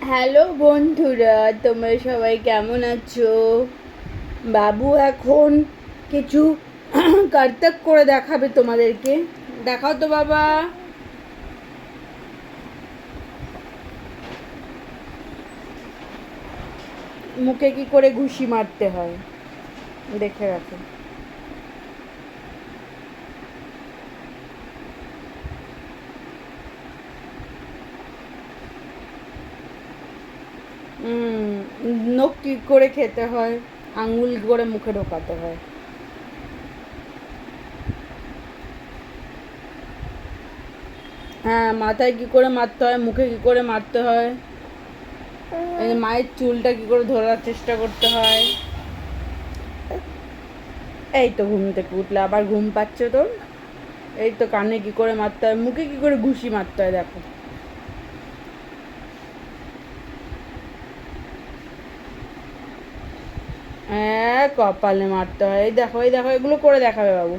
Hello বন্ধুরা, তোমরা সবাই কেমন আছো? বাবু এখন কিছু কার্তক করে দেখাবে তোমাদেরকে। দেখাও তো বাবা। মুখে কি করে ঘুষি মারতে হয় দেখে রাখো। নখ কি করে খেতে হয়, আঙুল করে মুখে ঢোকাতে হয়। হ্যাঁ, মাথায় কি করে মারতে হয়, মুখে কি করে মারতে হয়, এই মায়ের চুলটা কি করে ধরার চেষ্টা করতে হয়। এই তো ঘুম থেকে উঠলে আবার ঘুম পাচ্ছে তোর। এই তো কানে কি করে মারতে হয়, মুখে কি করে ঘুষি মারতে হয় দেখো। হ্যাঁ, কপালে মারতে হয়। এই দেখো, এই দেখো, এগুলো করে দেখাবে বাবু।